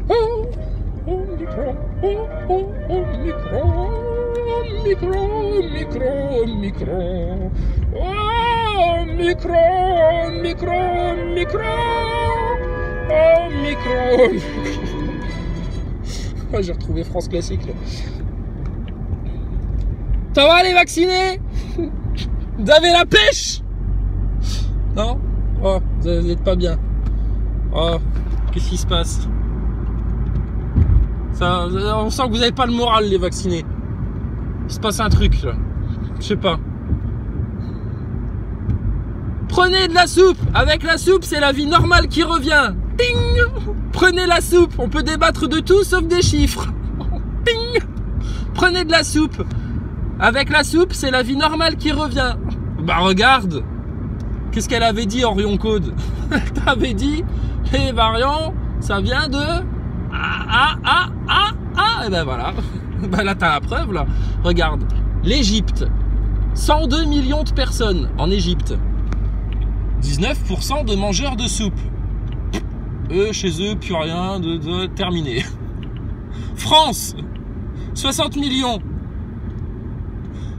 Oh, Omicron, Omicron, Omicron. Oh, Omicron. Oh, j'ai retrouvé France Classique là. Ça va les vaccinés? Vous avez la pêche? Non? Oh, vous n'êtes pas bien. Oh, qu'est-ce qui se passe? Ça, on sent que vous n'avez pas le moral les vaccinés. Il se passe un truc là. Je sais pas. Prenez de la soupe. Avec la soupe, c'est la vie normale qui revient. Ting. Prenez la soupe. On peut débattre de tout sauf des chiffres. Ting. Prenez de la soupe. Avec la soupe, c'est la vie normale qui revient. Bah regarde. Qu'est-ce qu'elle avait dit Orion Code? Elle t'avait dit les variants, ça vient de et ben voilà. Ben là t'as la preuve là. Regarde. L'Égypte. 102 millions de personnes en Égypte. 19% de mangeurs de soupe. Eux, chez eux, plus rien de terminé. France. 60 millions.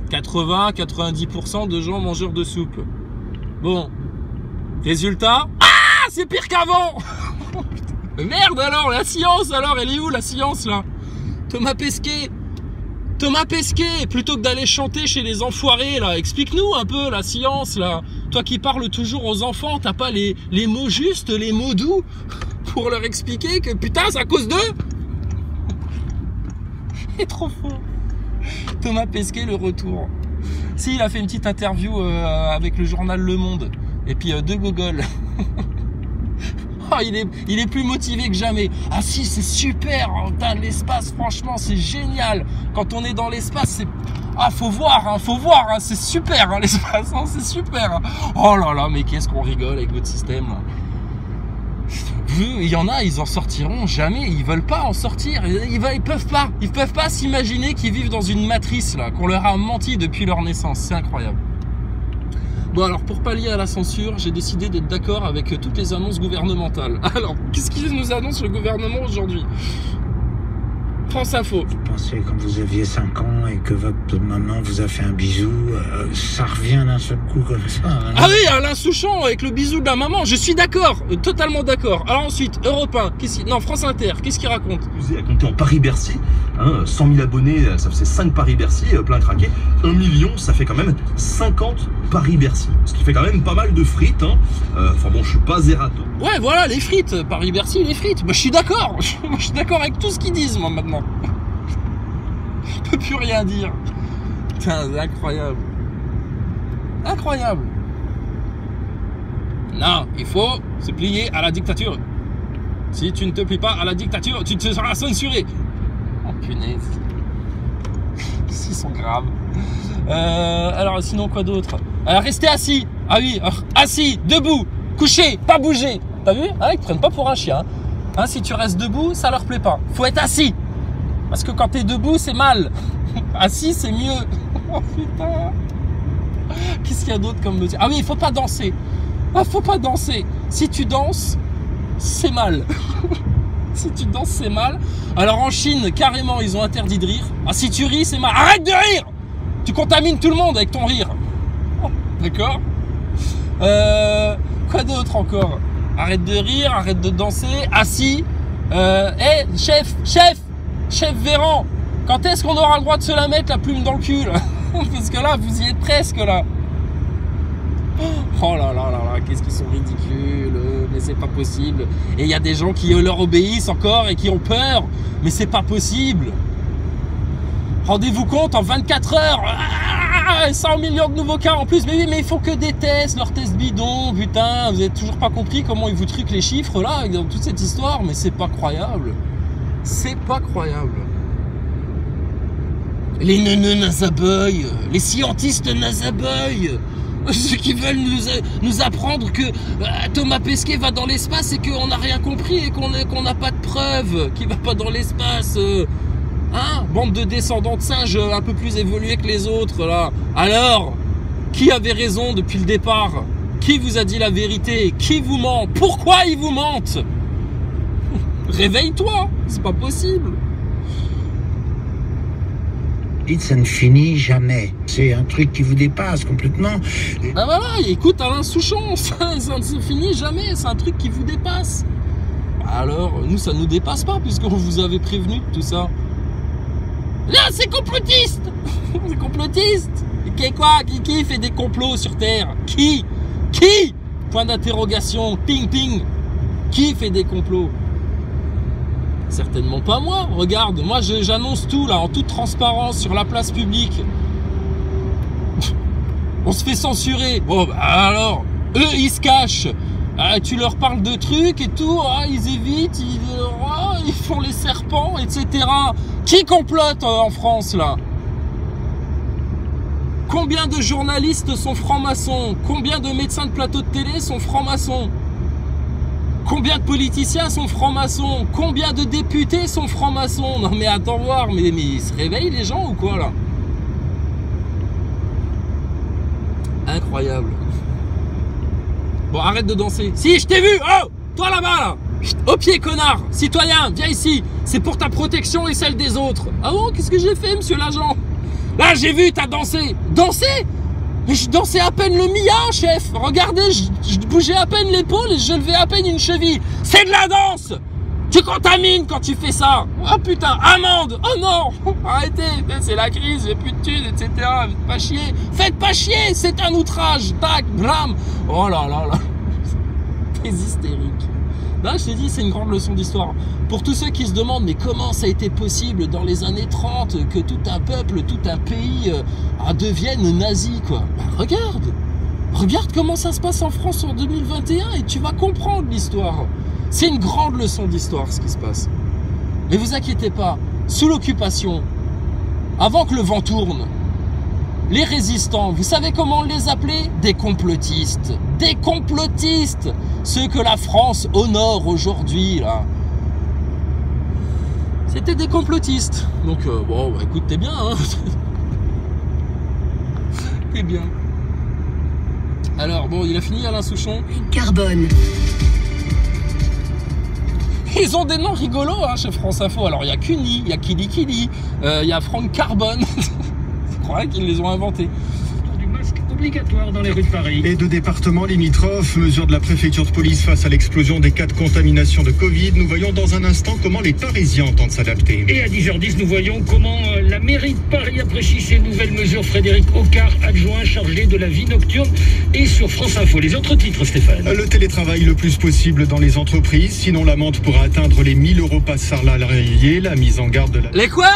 80-90% de gens mangeurs de soupe. Bon. Résultat. Ah, c'est pire qu'avant. Merde alors, la science alors, elle est où la science là? Thomas Pesquet, plutôt que d'aller chanter chez les enfoirés là, explique-nous un peu la science là. Toi qui parles toujours aux enfants, t'as pas les mots justes, les mots doux pour leur expliquer que putain c'est à cause d'eux. Il est trop fort. Thomas Pesquet, le retour. Si, il a fait une petite interview avec le journal Le Monde et puis De Gaulle. Oh, il est plus motivé que jamais. Ah si, c'est super, l'espace, franchement, c'est génial. Quand on est dans l'espace, c'est... Ah, faut voir, hein, c'est super, hein, l'espace, hein, c'est super. Oh là là, mais qu'est-ce qu'on rigole avec votre système, là. Il y en a, ils en sortiront jamais, ils veulent pas en sortir, ils peuvent pas s'imaginer qu'ils vivent dans une matrice, là, qu'on leur a menti depuis leur naissance, c'est incroyable. Bon alors pour pallier à la censure, j'ai décidé d'être d'accord avec toutes les annonces gouvernementales. Alors, qu'est-ce qu'il nous annonce le gouvernement aujourd'hui? France Info. Vous pensez quand vous aviez 5 ans et que votre maman vous a fait un bisou, ça revient d'un seul coup comme ça, hein? Ah oui, Alain Souchon avec le bisou de la maman, je suis d'accord, totalement d'accord. Alors ensuite, Europe 1, non, France Inter, qu'est-ce qu'il raconte? À compter en Paris-Bercy, hein, 100 000 abonnés, ça faisait 5 Paris-Bercy, plein craqué. 1 million, ça fait quand même 50 Paris-Bercy. Ce qui fait quand même pas mal de frites, hein. Enfin bon, je suis pas zérato. Ouais, voilà, les frites, Paris-Bercy, les frites. Bah, je suis d'accord. Je suis d'accord avec tout ce qu'ils disent, moi, maintenant. Je peux plus rien dire. Putain, c'est incroyable. Incroyable. Non, il faut se plier à la dictature. Si tu ne te plies pas à la dictature, tu te seras censuré. Oh, punaise. Ils sont graves. Alors, sinon, quoi d'autre? Restez assis. Ah oui, assis, debout, couché, pas bouger. T'as vu? Hein, ils te prennent pas pour un chien. Hein, si tu restes debout, ça leur plaît pas. Faut être assis. Parce que quand t'es debout, c'est mal. Assis, c'est mieux. Oh putain. Qu'est-ce qu'il y a d'autre comme mesure? Ah oui, il faut pas danser. Ah, faut pas danser. Si tu danses, c'est mal. Si tu danses, c'est mal. Alors en Chine, carrément, ils ont interdit de rire. Ah, si tu ris, c'est mal. Arrête de rire! Tu contamines tout le monde avec ton rire. D'accord? Quoi d'autre encore? Arrête de rire, arrête de danser, assis. Chef Véran, quand est-ce qu'on aura le droit de se la mettre, la plume dans le cul là? Parce que là, vous y êtes presque là. Oh là là là là, qu'est-ce qu'ils sont ridicules, mais c'est pas possible. Et il y a des gens qui leur obéissent encore et qui ont peur, mais c'est pas possible. Rendez-vous compte, en 24 heures, 100 millions de nouveaux cas en plus. Mais oui, mais il faut que des tests, leurs tests bidons, putain, vous avez toujours pas compris comment ils vous truquent les chiffres là, dans toute cette histoire, mais c'est pas croyable. C'est pas croyable. Les neuneux nazaboy, les scientistes nazaboy, ceux qui veulent nous apprendre que Thomas Pesquet va dans l'espace et qu'on n'a rien compris et qu'on n'a pas de preuves qu'il va pas dans l'espace. Hein, bande de descendants de singes un peu plus évolués que les autres là. Alors, qui avait raison depuis le départ? Qui vous a dit la vérité? Qui vous ment? Pourquoi ils vous mentent? Réveille-toi, c'est pas possible. Dites, ça ne finit jamais. C'est un truc qui vous dépasse complètement. Ben voilà, écoute Alain Souchon, ça ne se finit jamais, c'est un truc qui vous dépasse. Alors, nous, ça nous dépasse pas, puisqu'on vous avait prévenu de tout ça. Là, c'est complotiste. C'est complotiste. Et quoi? Qui fait des complots sur Terre? Qui? Point d'interrogation, ping ping. Qui fait des complots? Certainement pas moi. Regarde, moi j'annonce tout là en toute transparence sur la place publique. On se fait censurer. Bon, bah, alors, eux ils se cachent. Tu leur parles de trucs et tout, ils évitent, ils font les serpents, etc. Qui complote en France là? Combien de journalistes sont francs-maçons? Combien de médecins de plateau de télé sont francs-maçons? Combien de politiciens sont francs-maçons? Combien de députés sont francs-maçons? Non mais attends voir, mais ils se réveillent les gens ou quoi là? Incroyable. Bon, arrête de danser. Si, je t'ai vu. Oh, toi là-bas là. Au pied, connard. Citoyen, viens ici. C'est pour ta protection et celle des autres. Ah bon, qu'est-ce que j'ai fait, monsieur l'agent? Là, j'ai vu, t'as dansé. Dansé? Mais je dansais à peine le mia, chef. Regardez, je bougeais à peine l'épaule et je levais à peine une cheville. C'est de la danse. Tu contamines quand tu fais ça. Oh putain, amende. Oh non, arrêtez, c'est la crise, j'ai plus de thunes, etc. Faites pas chier. Faites pas chier, c'est un outrage. Tac, blam. Oh là là là. T'es hystérique. Là, je t'ai dit, c'est une grande leçon d'histoire. Pour tous ceux qui se demandent, mais comment ça a été possible dans les années 30 que tout un peuple, tout un pays devienne nazi, quoi. Bah, regarde comment ça se passe en France en 2021 et tu vas comprendre l'histoire. C'est une grande leçon d'histoire, ce qui se passe. Mais vous inquiétez pas, sous l'occupation, avant que le vent tourne, les résistants, vous savez comment on les appelait? Des complotistes. Des complotistes. Ceux que la France honore aujourd'hui, là. C'était des complotistes. Donc, bon, bah, écoute, t'es bien, hein. T'es bien. Alors, bon, il a fini, Alain Souchon. Carbone. Ils ont des noms rigolos, hein, chez France Info. Alors, il y a Cuny, il y a Kili Kili, il y a Franck Carbone. Je crois qu'ils les ont inventés. Du masque obligatoire dans les rues de Paris. Et de départements limitrophes, mesure de la préfecture de police face à l'explosion des cas de contamination de Covid. Nous voyons dans un instant comment les Parisiens entendent s'adapter. Et à 10h10, nous voyons comment la mairie de Paris apprécie ces nouvelles mesures. Frédéric Ocard, adjoint chargé de la vie nocturne, et sur France Info. Les autres titres, Stéphane. Le télétravail le plus possible dans les entreprises, sinon l'amende pourra atteindre les 1000 € par salarié. La mise en garde de la... Les quoi?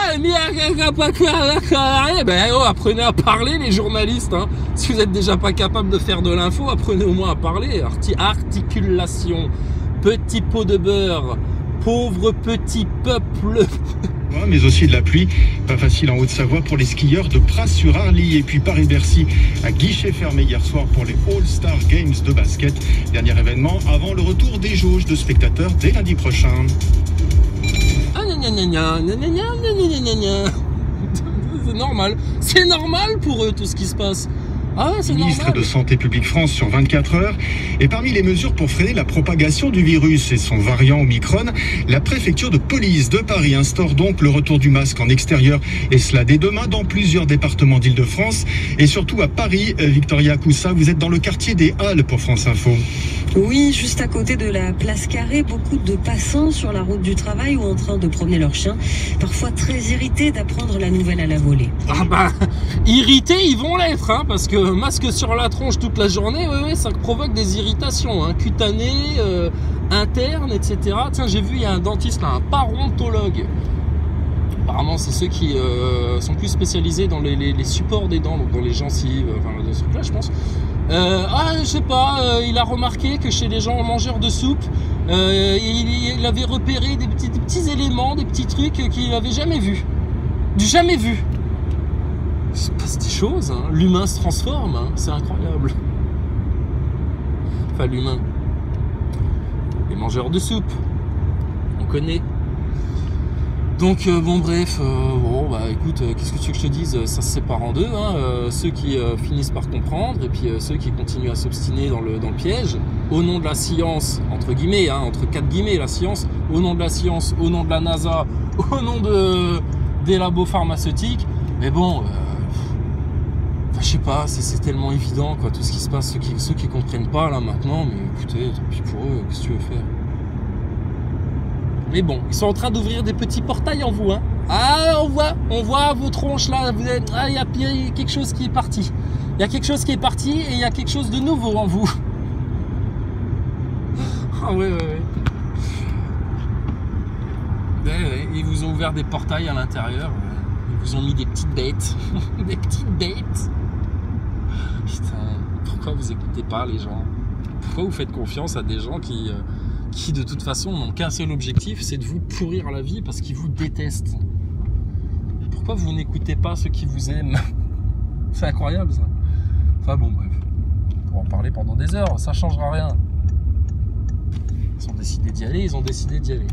Ben oh, apprenez à parler, les journalistes, hein. Si vous êtes déjà pas capable de faire de l'info, apprenez au moins à parler. Articulation, petit pot de beurre, pauvre petit peuple. Mais aussi de la pluie, pas facile en Haute-Savoie pour les skieurs de Pras-sur-Arly. Et puis Paris-Bercy à guichet fermé hier soir pour les All-Star Games de basket. Dernier événement avant le retour des jauges de spectateurs dès lundi prochain. C'est normal pour eux tout ce qui se passe. Ah, c'est normal. Ministre de Santé publique France sur 24 heures. Et parmi les mesures pour freiner la propagation du virus et son variant Omicron, la préfecture de police de Paris instaure donc le retour du masque en extérieur. Et cela dès demain dans plusieurs départements d'Île-de-France. Et surtout à Paris, Victoria Coussa, vous êtes dans le quartier des Halles pour France Info. Oui, juste à côté de la place Carrée, beaucoup de passants sur la route du travail ou en train de promener leur chien, parfois très irrités d'apprendre la nouvelle à la volée. Ah bah, irrités, ils vont l'être, hein, parce que masque sur la tronche toute la journée, ouais, ça provoque des irritations, hein, cutanées, internes, etc. Tiens, j'ai vu, il y a un dentiste là, un parodontologue. Apparemment, c'est ceux qui sont plus spécialisés dans les supports des dents, donc dans les gencives, enfin, de ce truc-là, je pense. Je sais pas, il a remarqué que chez les gens mangeurs de soupe, il avait repéré des petits éléments, des petits trucs qu'il n'avait jamais vus. Jamais vus. Il se passe des choses, hein. L'humain se transforme, hein. C'est incroyable. Enfin, l'humain. Les mangeurs de soupe, on connaît. Donc, bon, bref, bon, bon bah écoute, qu'est-ce que tu veux que je te dise, ça se sépare en deux, hein, ceux qui finissent par comprendre et puis ceux qui continuent à s'obstiner dans le piège, au nom de la science, entre guillemets, hein, entre 4 guillemets, la science, au nom de la science, au nom de la NASA, au nom des labos pharmaceutiques, mais bon, je sais pas, c'est tellement évident quoi, tout ce qui se passe, ceux qui comprennent pas là maintenant, mais écoutez, tant pis pour eux, qu'est-ce que tu veux faire? Mais bon, ils sont en train d'ouvrir des petits portails en vous, hein. Ah, on voit vos tronches là, vous êtes, ah, il y a quelque chose qui est parti. Il y a quelque chose qui est parti et il y a quelque chose de nouveau en vous. Ah ouais. Ils vous ont ouvert des portails à l'intérieur. Ils vous ont mis des petites bêtes. Des petites bêtes. Putain, pourquoi vous écoutez pas les gens? Pourquoi vous faites confiance à des gens qui de toute façon n'ont qu'un seul objectif, c'est de vous pourrir la vie parce qu'ils vous détestent? Pourquoi vous n'écoutez pas ceux qui vous aiment? C'est incroyable ça. Enfin bon, bref, on pourra en parler pendant des heures, ça changera rien. Ils ont décidé d'y aller, ils ont décidé d'y aller.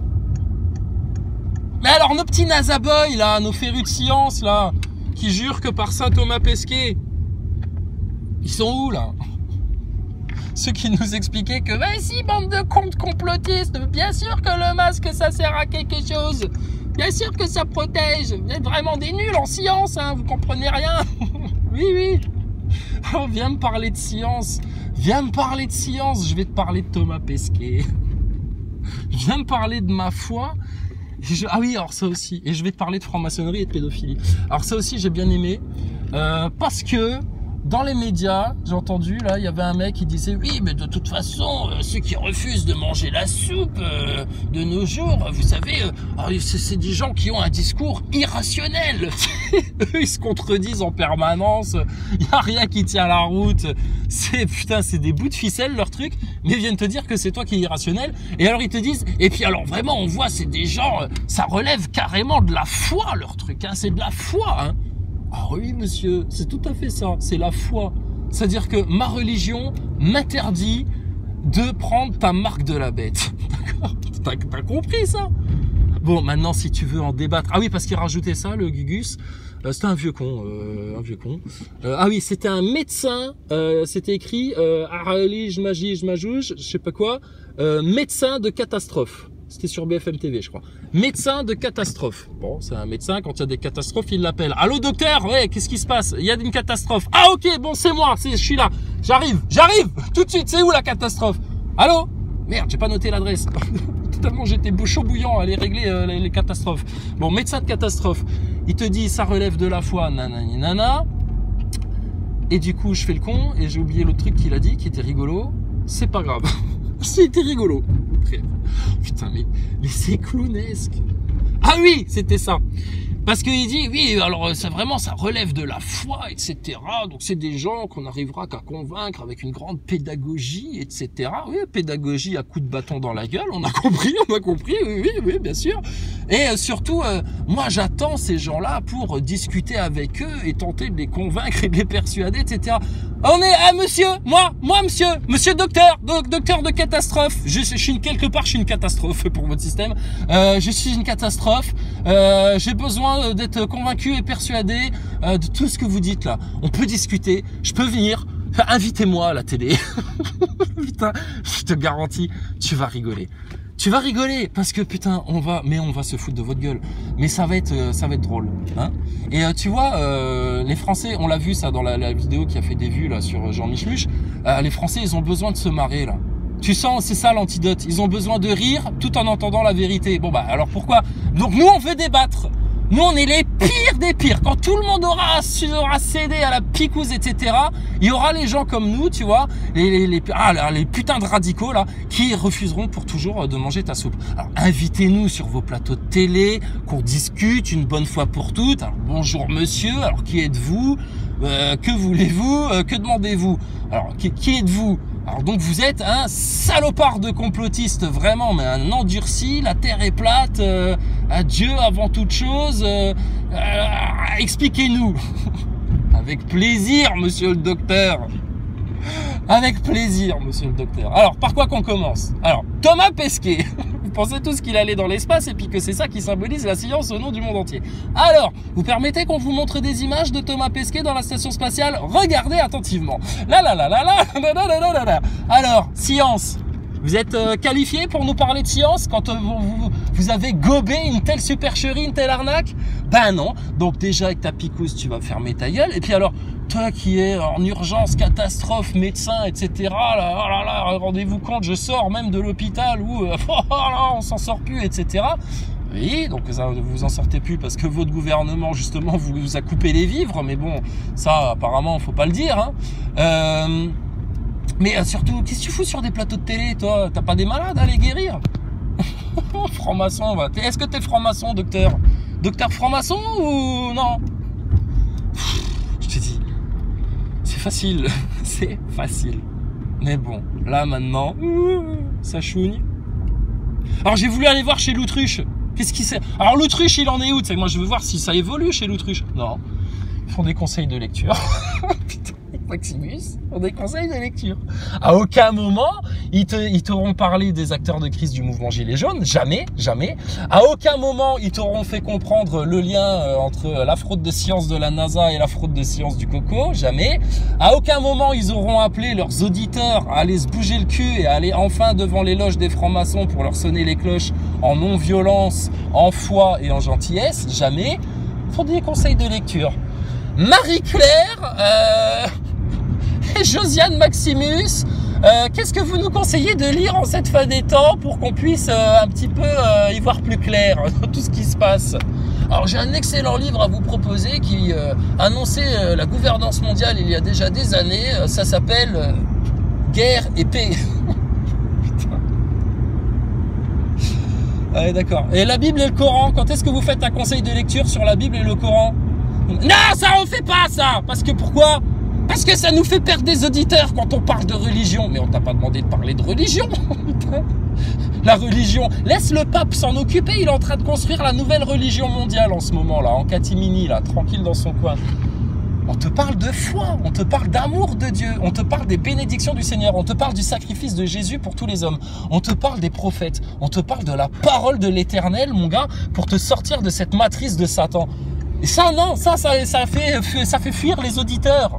Mais alors nos petits NASA boys là, nos férus de science là, qui jurent que par Saint Thomas Pesquet, ils sont où là? Ceux qui nous expliquaient que bah si, bande de comptes complotistes, bien sûr que le masque ça sert à quelque chose, bien sûr que ça protège, vous êtes vraiment des nuls en science, hein, vous comprenez rien. Oui. Alors viens me parler de science, je vais te parler de Thomas Pesquet. Viens me parler de ma foi. Ah oui, alors ça aussi, et je vais te parler de franc-maçonnerie et de pédophilie. Alors ça aussi j'ai bien aimé, parce que dans les médias, j'ai entendu, là, il y avait un mec qui disait « Oui, mais de toute façon, ceux qui refusent de manger la soupe de nos jours, vous savez, c'est des gens qui ont un discours irrationnel. » Eux, ils se contredisent en permanence, il n'y a rien qui tient la route. C'est des bouts de ficelle, leur truc, mais ils viennent te dire que c'est toi qui es irrationnel. Et alors, ils te disent « Et puis alors, vraiment, on voit, c'est des gens, ça relève carrément de la foi, leur truc, hein, c'est de la foi, hein. » Ah oui monsieur, c'est tout à fait ça, c'est la foi. C'est-à-dire que ma religion m'interdit de prendre ta marque de la bête. D'accord? T'as compris ça? Bon, maintenant si tu veux en débattre... Ah oui, parce qu'il rajoutait ça, le Gugus. C'était un vieux con, ah oui, c'était un médecin, c'était écrit Aralij Majij Majouj, je sais pas quoi, médecin de catastrophe. C'était sur BFM TV, je crois. Médecin de catastrophe. Bon, c'est un médecin, quand il y a des catastrophes, il l'appelle. Allô, docteur? Ouais, qu'est-ce qui se passe? Il y a une catastrophe. Ah, ok, bon, c'est moi, je suis là. J'arrive, tout de suite. C'est où la catastrophe? Allô? Merde, j'ai pas noté l'adresse. Totalement, j'étais chaud bouillant à aller régler les catastrophes. Bon, médecin de catastrophe. Il te dit, ça relève de la foi, nanani nana. Et du coup, je fais le con, et j'ai oublié l'autre truc qu'il a dit, qui était rigolo. C'est pas grave. C'était rigolo. Putain, mais c'est clownesque. Ah oui, c'était ça. Parce qu'il dit, oui, alors ça vraiment, ça relève de la foi, etc. Donc c'est des gens qu'on n'arrivera qu'à convaincre avec une grande pédagogie, etc. Oui, pédagogie à coups de bâton dans la gueule, on a compris, oui, bien sûr. Et surtout, moi j'attends ces gens-là pour discuter avec eux et tenter de les convaincre et de les persuader, etc. On est, monsieur, moi monsieur docteur de catastrophe. Je suis quelque part, je suis une catastrophe pour votre système. Je suis une catastrophe. J'ai besoin d'être convaincu et persuadé de tout ce que vous dites là. On peut discuter, je peux venir, invitez-moi à la télé. Putain, je te garantis, tu vas rigoler. Tu vas rigoler parce que putain, on va se foutre de votre gueule. Mais ça va être drôle, hein. Et tu vois, les Français, on l'a vu ça dans la vidéo qui a fait des vues là sur Jean Michmuche. Les Français, ils ont besoin de se marrer là. Tu sens, c'est ça l'antidote. Ils ont besoin de rire tout en entendant la vérité. Bon bah alors pourquoi? Donc nous on veut débattre. Nous on est les pires des pires. Quand tout le monde aura cédé à la picouse, etc. Il y aura les gens comme nous, tu vois, les putains de radicaux là, qui refuseront pour toujours de manger ta soupe. Alors invitez-nous sur vos plateaux de télé, qu'on discute une bonne fois pour toutes. Alors bonjour monsieur, alors qui êtes-vous? Que voulez-vous? Que demandez-vous? Alors qui êtes-vous? Alors donc vous êtes un salopard de complotiste, vraiment, mais un endurci, la terre est plate, adieu avant toute chose, expliquez-nous. Avec plaisir, monsieur le docteur. Avec plaisir, monsieur le docteur. Alors, par quoi qu'on commence? Alors, Thomas Pesquet. pensaient tous qu'il allait dans l'espace et puis que c'est ça qui symbolise la science au nom du monde entier. Alors, vous permettez qu'on vous montre des images de Thomas Pesquet dans la station spatiale? Regardez attentivement. Alors, science. Vous êtes qualifié pour nous parler de science quand vous avez gobé une telle supercherie, une telle arnaque? Ben non. Donc déjà avec ta picouse, tu vas fermer ta gueule. Et puis alors, toi qui es en urgence, catastrophe, médecin, etc. Là, rendez-vous compte, je sors même de l'hôpital où on s'en sort plus, etc. Oui, donc vous en sortez plus parce que votre gouvernement justement vous a coupé les vivres. Mais bon, ça apparemment faut pas le dire. Hein. Mais surtout, qu'est-ce que tu fous sur des plateaux de télé, toi? T'as pas des malades à les guérir? Franc-maçon, va. Est-ce que t'es franc-maçon, docteur? Docteur franc-maçon ou non? Je te dis, c'est facile, c'est facile. Mais bon, là maintenant, ça chouigne. Alors j'ai voulu aller voir chez l'Autruche. Qu'est-ce qui c'est? Alors l'Autruche, il en est où? Tu sais, moi je veux voir si ça évolue chez l'Autruche. Non, ils font des conseils de lecture. Putain. Maximus, ont des conseils de lecture. À aucun moment, ils t'auront parlé des acteurs de crise du mouvement Gilets jaunes. Jamais, jamais. À aucun moment, ils t'auront fait comprendre le lien entre la fraude de science de la NASA et la fraude de science du coco. Jamais. À aucun moment, ils auront appelé leurs auditeurs à aller se bouger le cul et à aller enfin devant les loges des francs-maçons pour leur sonner les cloches en non-violence, en foi et en gentillesse. Jamais. Ils font des conseils de lecture. Marie-Claire, Josiane Maximus, qu'est-ce que vous nous conseillez de lire en cette fin des temps pour qu'on puisse un petit peu y voir plus clair dans tout ce qui se passe? Alors j'ai un excellent livre à vous proposer qui annonçait la gouvernance mondiale il y a déjà des années. Ça s'appelle Guerre et paix. Putain. Ouais, d'accord. Et la Bible et le Coran, quand est-ce que vous faites un conseil de lecture sur la Bible et le Coran? Non, ça on fait pas ça. Parce que pourquoi? Parce que ça nous fait perdre des auditeurs quand on parle de religion. Mais on t'a pas demandé de parler de religion. La religion, laisse le pape s'en occuper. Il est en train de construire la nouvelle religion mondiale en ce moment là, en catimini là, tranquille dans son coin. On te parle de foi, on te parle d'amour de Dieu, on te parle des bénédictions du Seigneur, on te parle du sacrifice de Jésus pour tous les hommes, on te parle des prophètes, on te parle de la parole de l'Éternel, mon gars, pour te sortir de cette matrice de Satan. Et ça, non, ça fait fuir les auditeurs.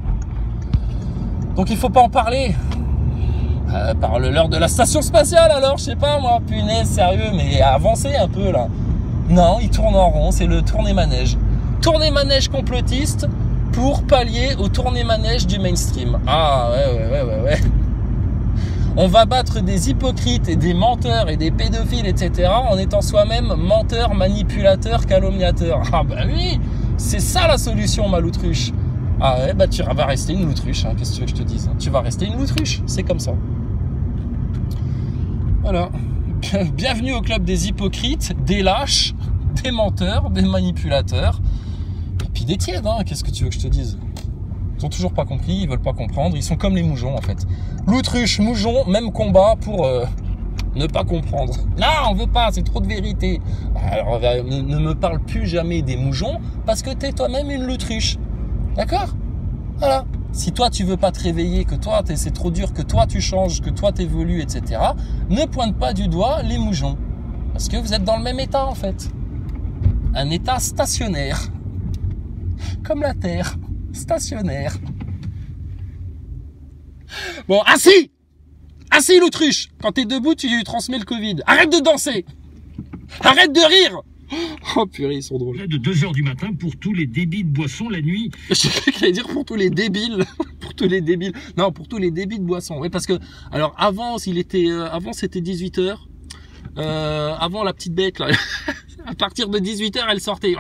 Donc il faut pas en parler. Parle-leur de la station spatiale alors, je sais pas moi, punaise, sérieux, mais avancez un peu là. Non, ils tournent en rond, c'est le tourné-manège. Tourné-manège complotiste pour pallier au tourné-manège du mainstream. Ah ouais. On va battre des hypocrites et des menteurs et des pédophiles, etc. en étant soi-même menteur, manipulateur, calomniateur. Ah bah oui, c'est ça la solution, ma loutruche. Ah ouais, bah tu vas rester une loutruche, hein. Qu'est-ce que tu veux que je te dise? Tu vas rester une loutruche, c'est comme ça. Voilà. Bienvenue au club des hypocrites, des lâches, des menteurs, des manipulateurs, et puis des tièdes, hein. Qu'est-ce que tu veux que je te dise? Ils ont toujours pas compris, ils veulent pas comprendre, ils sont comme les moujons en fait. L'autruche, moujon, même combat pour ne pas comprendre. Non, on veut pas, c'est trop de vérité. Alors ne me parle plus jamais des moujons parce que t'es toi-même une l'autruche. D'accord? Voilà. Si toi tu veux pas te réveiller, que toi c'est trop dur, que toi tu changes, que toi t'évolues, etc. Ne pointe pas du doigt les moujons. Parce que vous êtes dans le même état en fait. Un état stationnaire. Comme la Terre. Stationnaire. Bon, assis! Assis l'autruche! Quand t'es debout, tu lui transmets le Covid. Arrête de danser! Arrête de rire! Oh purée, ils sont drôles. De 2h du matin pour tous les débits de boissons la nuit. Je crois qu'il allait dire pour tous les débiles. Pour tous les débiles. Non, pour tous les débits de boissons. Oui, parce que, alors avant, avant c'était 18h. Avant la petite bête, là. À partir de 18h, elle sortait.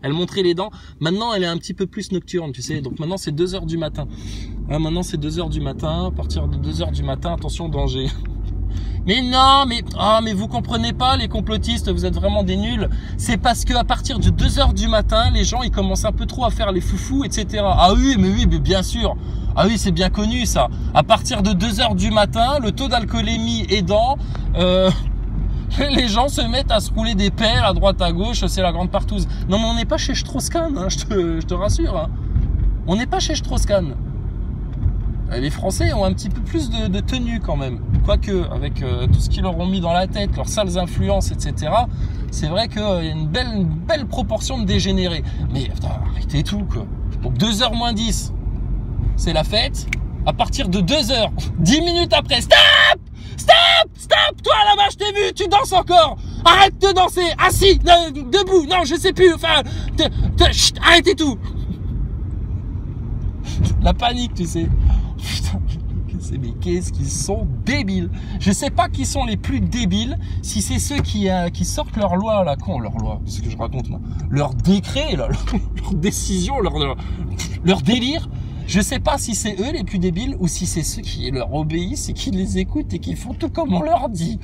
Elle montrait les dents. Maintenant, elle est un petit peu plus nocturne, tu sais. Donc maintenant, c'est 2h du matin. Maintenant, c'est 2h du matin. À partir de 2h du matin, attention, danger. Mais non, mais vous comprenez pas, les complotistes, vous êtes vraiment des nuls. C'est parce que à partir de 2h du matin, les gens, ils commencent un peu trop à faire les foufous, etc. Ah oui, mais bien sûr. Ah oui, c'est bien connu, ça. À partir de 2h du matin, le taux d'alcoolémie aidant, les gens se mettent à se rouler des pelles à droite à gauche, c'est la grande partouze. Non, mais on n'est pas chez Strauss-Kahn, hein, je te rassure. Hein. On n'est pas chez Strauss-Kahn. Les Français ont un petit peu plus de tenue quand même. Quoique, avec tout ce qu'ils leur ont mis dans la tête, leurs sales influences, etc., c'est vrai qu'il y a une belle proportion de dégénérés. Mais putain, arrêtez tout, quoi. Donc 2h moins 10, c'est la fête. À partir de 2h, 10 minutes après, stop! Stop! Stop! Toi là-bas, je t'ai vu, tu danses encore! Arrête de danser! Assis! Debout! Non, je sais plus, enfin... Chut, arrêtez tout! La panique, tu sais. Putain, mais qu'est-ce qu'ils sont débiles! Je sais pas qui sont les plus débiles, si c'est ceux qui sortent leur loi, là, leur loi, c'est ce que je raconte, moi. Leur décret, là, leur décision, leur délire. Je sais pas si c'est eux les plus débiles ou si c'est ceux qui leur obéissent et qui les écoutent et qui font tout comme on leur dit.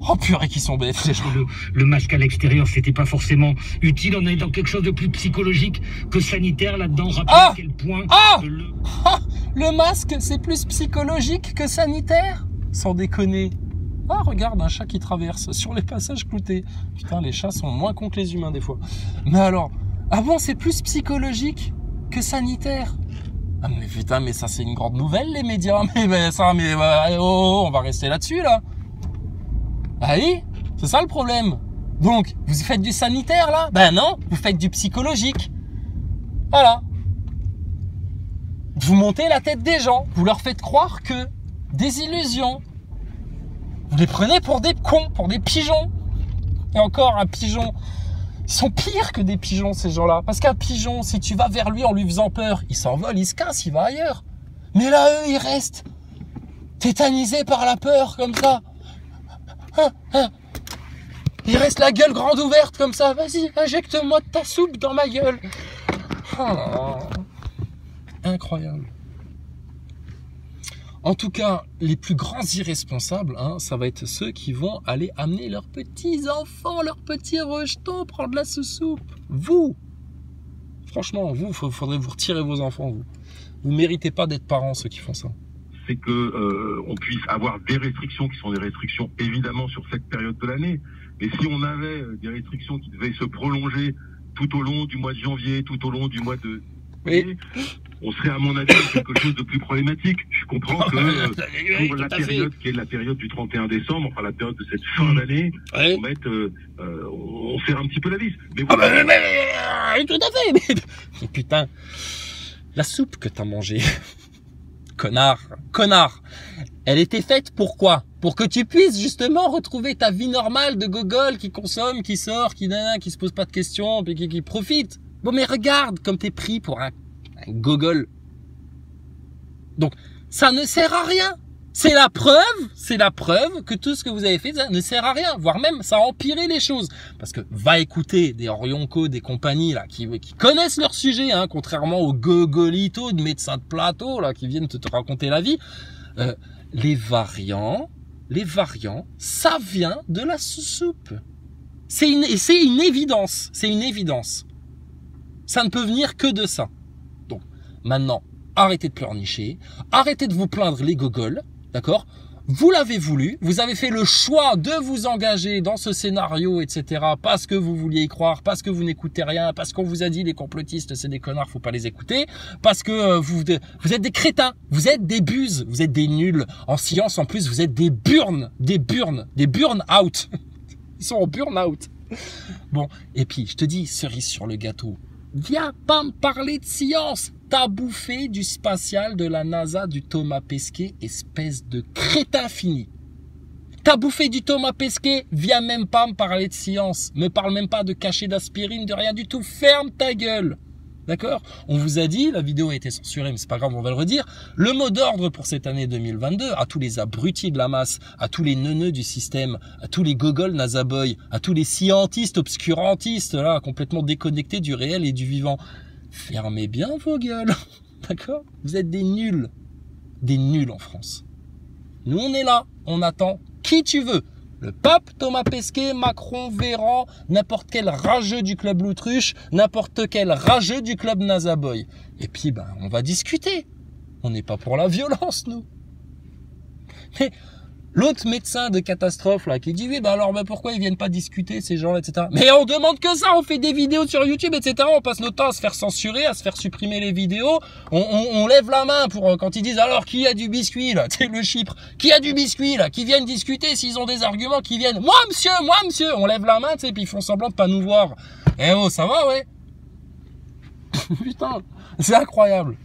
Oh purée, qui sont bêtes les gens. Le masque à l'extérieur, c'était pas forcément utile. On est dans quelque chose de plus psychologique que sanitaire là-dedans. Rappelez à quel point le masque, c'est plus psychologique que sanitaire? Sans déconner. Ah, regarde, un chat qui traverse sur les passages cloutés. Putain, les chats sont moins cons que les humains des fois. Mais alors, ah bon, c'est plus psychologique que sanitaire? Ah mais putain, mais ça c'est une grande nouvelle les médias. On va rester là-dessus là. Ah oui, c'est ça le problème. Donc, vous faites du sanitaire là? Ben non, vous faites du psychologique. Voilà. Vous montez la tête des gens, vous leur faites croire que des illusions. Vous les prenez pour des cons, pour des pigeons. Et encore un pigeon. Ils sont pires que des pigeons, ces gens-là. Parce qu'un pigeon, si tu vas vers lui en lui faisant peur, il s'envole, il se casse, il va ailleurs. Mais là, eux, ils restent tétanisés par la peur, comme ça. Ils restent la gueule grande ouverte, comme ça. Vas-y, injecte-moi de ta soupe dans ma gueule. Oh, incroyable. En tout cas, les plus grands irresponsables, ça va être ceux qui vont aller amener leurs petits-enfants, leurs petits rejetons, prendre la soupe. Vous, franchement, vous, faudrait vous retirer vos enfants, vous. Vous méritez pas d'être parents, ceux qui font ça. C'est que on puisse avoir des restrictions qui sont des restrictions évidemment sur cette période de l'année. Mais si on avait des restrictions qui devaient se prolonger tout au long du mois de janvier, tout au long du mois de... Oui. On serait à mon avis quelque chose de plus problématique. Je comprends que pour la période qui est la période du 31 décembre, enfin la période de cette fin d'année, on serre un petit peu la vis. Mais tout à fait. Mais putain, la soupe que t'as mangée, connard, elle était faite pour quoi? Pour que tu puisses justement retrouver ta vie normale de gogol qui consomme, qui sort, qui se pose pas de questions, puis qui profite. Bon, mais regarde comme t'es pris pour un gogol. Donc, ça ne sert à rien. C'est la preuve que tout ce que vous avez fait, ça ne sert à rien. Voire même, ça a empiré les choses. Parce que va écouter des Orionco, des compagnies, là, qui connaissent leur sujet, contrairement aux gogolitos de médecins de plateau, là, qui viennent te raconter la vie. Les variants, ça vient de la soupe. C'est une évidence. C'est une évidence. Ça ne peut venir que de ça. Donc, maintenant, arrêtez de pleurnicher, arrêtez de vous plaindre les gogoles, d'accord? Vous l'avez voulu, vous avez fait le choix de vous engager dans ce scénario, etc. parce que vous vouliez y croire, parce que vous n'écoutez rien, parce qu'on vous a dit les complotistes, c'est des connards, faut pas les écouter, parce que vous êtes des crétins, vous êtes des buses, vous êtes des nuls. En science, en plus, vous êtes des burn out. Ils sont en burn out. Bon, et puis, je te dis, cerise sur le gâteau. Viens pas me parler de science. T'as bouffé du spatial de la NASA, du Thomas Pesquet, espèce de crétin fini. T'as bouffé du Thomas Pesquet, viens même pas me parler de science. Me parle même pas de cachet d'aspirine, de rien du tout. Ferme ta gueule. D'accord? On vous a dit, la vidéo a été censurée, mais c'est pas grave, on va le redire. Le mot d'ordre pour cette année 2022, à tous les abrutis de la masse, à tous les neuneux du système, à tous les gogols nasaboy, à tous les scientistes, obscurantistes, là, complètement déconnectés du réel et du vivant. Fermez bien vos gueules. D'accord? Vous êtes des nuls. Des nuls en France. Nous, on est là. On attend qui tu veux. Le pape, Thomas Pesquet, Macron, Véran, n'importe quel rageux du club Loutruche, n'importe quel rageux du club Nasaboy. Et puis, on va discuter. On n'est pas pour la violence, nous. Mais L'autre médecin de catastrophe là qui dit oui bah alors bah pourquoi ils viennent pas discuter ces gens etc. Mais on demande que ça, on fait des vidéos sur YouTube etc. On passe notre temps à se faire censurer, à se faire supprimer les vidéos. On lève la main pour quand ils disent alors qui a du biscuit là, c'est le Chypre, qui a du biscuit là, qui viennent discuter s'ils ont des arguments, qui viennent moi monsieur, on lève la main tu sais puis ils font semblant de pas nous voir. Eh oh ça va ouais. Putain c'est incroyable.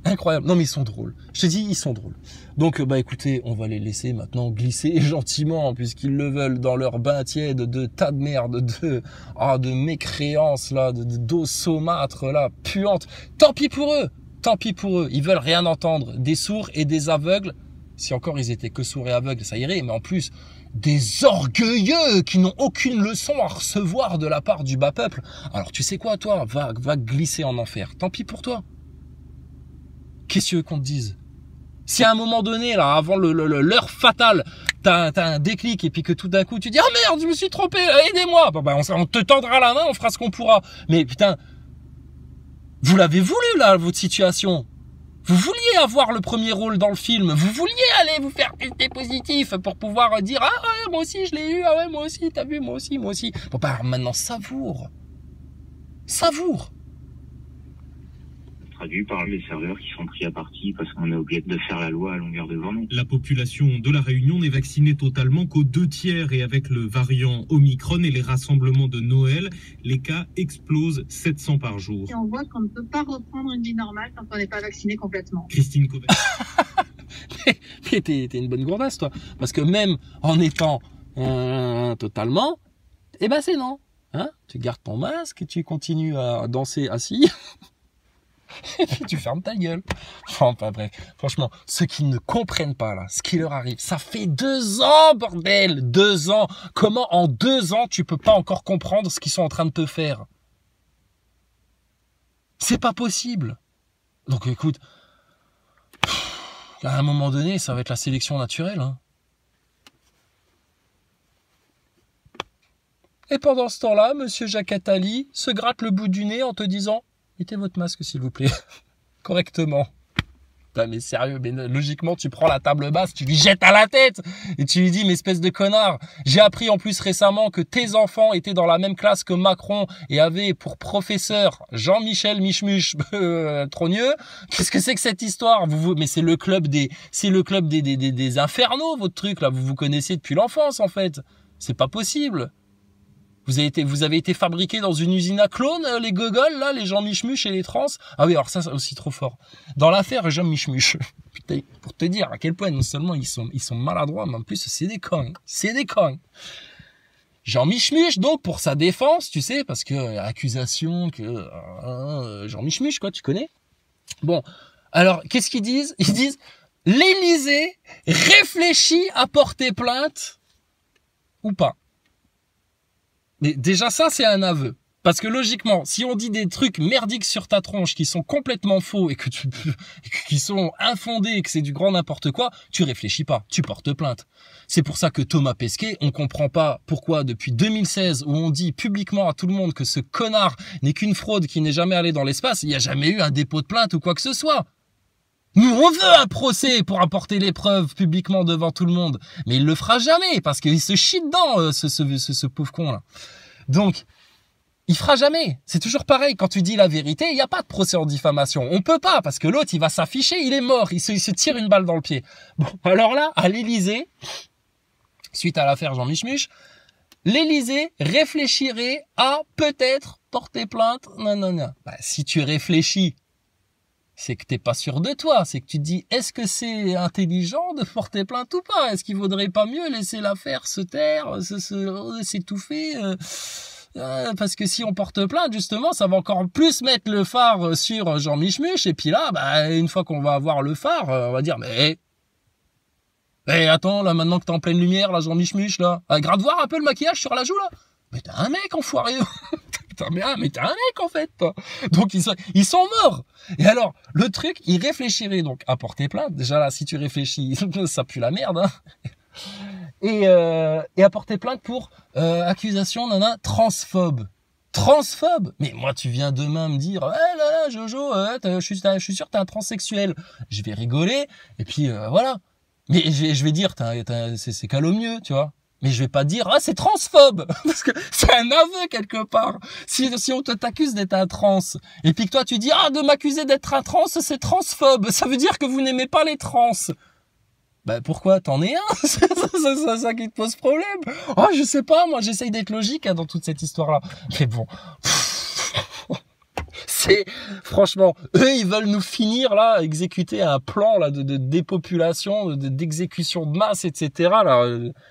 Incroyable. Non mais ils sont drôles. Je te dis, ils sont drôles. Donc bah écoutez, on va les laisser maintenant glisser gentiment puisqu'ils le veulent dans leur bain tiède de tas de merde, de mécréance là, d'eau saumâtre là, puante. Tant pis pour eux. Tant pis pour eux. Ils veulent rien entendre. Des sourds et des aveugles. Si encore ils étaient que sourds et aveugles, ça irait. Mais en plus, des orgueilleux qui n'ont aucune leçon à recevoir de la part du bas peuple. Alors tu sais quoi toi, va glisser en enfer. Tant pis pour toi. Qu'est-ce que tu veux qu'on te dise? Si à un moment donné, là, avant l'heure fatale, t'as un déclic et puis que tout d'un coup tu dis « Ah merde, je me suis trompé, aidez-moi » Bon, bah, on te tendra la main, on fera ce qu'on pourra. Mais putain, vous l'avez voulu là, votre situation. Vous vouliez avoir le premier rôle dans le film. Vous vouliez aller vous faire tester positif pour pouvoir dire « Ah ouais, moi aussi je l'ai eu, ah ouais, moi aussi, t'as vu, moi aussi. » Bon bah alors maintenant, savoure. Savoure. Traduit par les serveurs qui sont pris à partie parce qu'on est obligé de faire la loi à longueur de journée. La population de La Réunion n'est vaccinée totalement qu'aux 2/3 et avec le variant Omicron et les rassemblements de Noël, les cas explosent 700 par jour. Et on voit qu'on ne peut pas reprendre une vie normale quand on n'est pas vacciné complètement. Christine Covet. Mais t'es une bonne gourdasse toi, parce que même en étant totalement, eh ben c'est non. Hein, tu gardes ton masque et tu continues à danser assis. Et puis tu fermes ta gueule. Enfin bref, franchement, ceux qui ne comprennent pas là, ce qui leur arrive, ça fait 2 ans, bordel, 2 ans. Comment en 2 ans tu peux pas encore comprendre ce qu'ils sont en train de te faire? C'est pas possible. Donc écoute, à un moment donné, ça va être la sélection naturelle. Hein. Et pendant ce temps-là, monsieur Jacques Attali se gratte le bout du nez en te disant « Mettez votre masque, s'il vous plaît. » Correctement. Putain, mais sérieux, mais logiquement, tu prends la table basse, tu lui jettes à la tête et tu lui dis « Mais espèce de connard, j'ai appris en plus récemment que tes enfants étaient dans la même classe que Macron et avaient pour professeur Jean-Michel Michmuche Trogneux. Qu'est-ce que c'est que cette histoire ? Mais c'est le club des infernaux, votre truc, là. Vous vous connaissez depuis l'enfance, en fait. C'est pas possible. Vous avez été fabriqués dans une usine à clones, les gogoles, là, les Jean Michmuche et les trans. Ah oui, alors ça, c'est aussi trop fort. Dans l'affaire Jean Michmuche, putain, pour te dire à quel point non seulement ils sont maladroits, mais en plus c'est des cons. C'est des cons. Jean Michmuche, donc, pour sa défense, tu sais, parce que accusation que Jean Michmuche, quoi, tu connais. Bon, alors qu'est-ce qu'ils disent ? Ils disent l'Élysée réfléchit à porter plainte ou pas. Mais déjà ça, c'est un aveu. Parce que logiquement, si on dit des trucs merdiques sur ta tronche qui sont complètement faux et qui sont infondés et que c'est du grand n'importe quoi, tu réfléchis pas, tu portes plainte. C'est pour ça que Thomas Pesquet, on comprend pas pourquoi depuis 2016 où on dit publiquement à tout le monde que ce connard n'est qu'une fraude qui n'est jamais allé dans l'espace, il n'y a jamais eu un dépôt de plainte ou quoi que ce soit. Nous, on veut un procès pour apporter les preuves publiquement devant tout le monde. Mais il le fera jamais, parce qu'il se chie dedans, ce pauvre con-là. Donc, il fera jamais. C'est toujours pareil. Quand tu dis la vérité, il n'y a pas de procès en diffamation. On peut pas, parce que l'autre, il va s'afficher, il est mort. Il se tire une balle dans le pied. Bon, alors là, à l'Élysée, suite à l'affaire Jean Michmuche, l'Élysée réfléchirait à peut-être porter plainte. Non. Bah, si tu réfléchis, c'est que t'es pas sûr de toi, c'est que tu te dis, est-ce que c'est intelligent de porter plainte ou pas? Est-ce qu'il vaudrait pas mieux laisser l'affaire se taire, s'étouffer parce que si on porte plainte, justement, ça va encore plus mettre le phare sur Jean Michmuche, et puis là, bah, une fois qu'on va avoir le phare, on va dire, mais attends, là, maintenant que t'es en pleine lumière, là, Jean Michmuche, là, gratte voir un peu le maquillage sur la joue, là. Mais t'es un mec, enfoiré. Mais t'es un mec, en fait, toi. Donc, ils sont morts. Et alors, le truc, ils réfléchiraient donc à porter plainte. Déjà, là, si tu réfléchis, ça pue la merde, hein. Et à porter plainte pour accusation d'un transphobe. Transphobe? Mais moi, tu viens demain me dire, Jojo, je suis sûr que t'es un transsexuel. Je vais rigoler, et puis voilà. Mais je vais dire, c'est calomnieux, tu vois. Mais je vais pas dire, ah, c'est transphobe, parce que c'est un aveu quelque part. Si on t'accuse d'être un trans, et puis que toi tu dis, ah, de m'accuser d'être un trans, c'est transphobe, ça veut dire que vous n'aimez pas les trans. Bah, pourquoi? T'en es un? C'est ça qui te pose problème. Oh, je sais pas, moi, j'essaye d'être logique, dans toute cette histoire-là. Mais bon. C'est, franchement, eux, ils veulent nous finir, là, exécuter un plan, là, de dépopulation, d'exécution de masse, etc., là,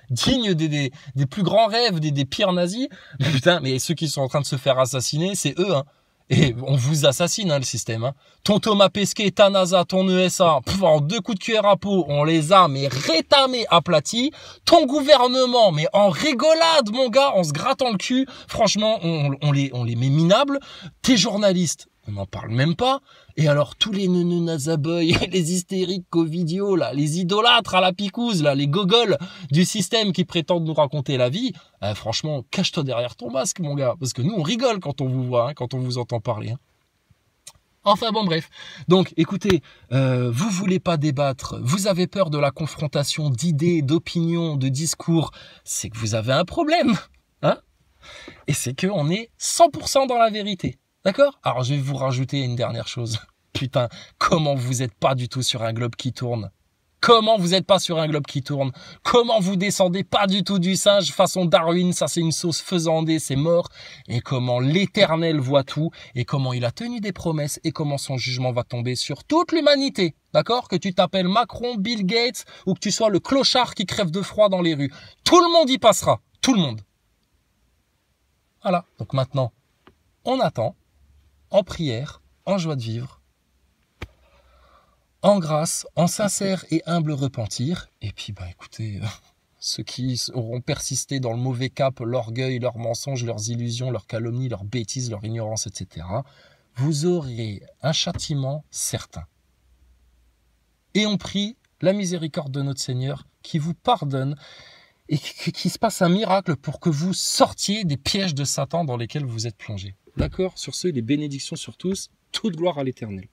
digne des plus grands rêves, des pires nazis. Putain, mais ceux qui sont en train de se faire assassiner, c'est eux, hein. Et on vous assassine, hein, le système, hein. Ton Thomas Pesquet, ta NASA, ton ESA, en 2 coups de cuillère à peau, on les a, mais rétamés, aplatis. Ton gouvernement, mais en rigolade, mon gars, en se grattant le cul. Franchement, on les met minables. Tes journalistes, on n'en parle même pas. Et alors, tous les neuneunazaboy, les hystériques covidios, là, les idolâtres à la picouse, là, les gogoles du système qui prétendent nous raconter la vie, franchement, cache-toi derrière ton masque, mon gars. Parce que nous, on rigole quand on vous voit, hein, quand on vous entend parler, hein. Enfin bon, bref. Donc, écoutez, vous voulez pas débattre, vous avez peur de la confrontation d'idées, d'opinions, de discours, c'est que vous avez un problème, hein. Et c'est qu'on est 100% dans la vérité. D'accord? Alors, je vais vous rajouter une dernière chose. Putain, comment vous êtes pas du tout sur un globe qui tourne? Comment vous êtes pas sur un globe qui tourne? Comment vous descendez pas du tout du singe façon Darwin? Ça, c'est une sauce faisandée, c'est mort. Et comment l'Éternel voit tout, et comment il a tenu des promesses, et comment son jugement va tomber sur toute l'humanité. D'accord? Que tu t'appelles Macron, Bill Gates, ou que tu sois le clochard qui crève de froid dans les rues. Tout le monde y passera. Tout le monde. Voilà. Donc maintenant, on attend. En prière, en joie de vivre, en grâce, en sincère et humble repentir. Et puis, bah, écoutez, ceux qui auront persisté dans le mauvais cap, l'orgueil, leurs mensonges, leurs illusions, leurs calomnies, leurs bêtises, leur ignorance, etc., vous aurez un châtiment certain. Et on prie la miséricorde de notre Seigneur qui vous pardonne et qu'il se passe un miracle pour que vous sortiez des pièges de Satan dans lesquels vous êtes plongés. D'accord? Sur ce, les bénédictions sur tous, toute gloire à l'Éternel.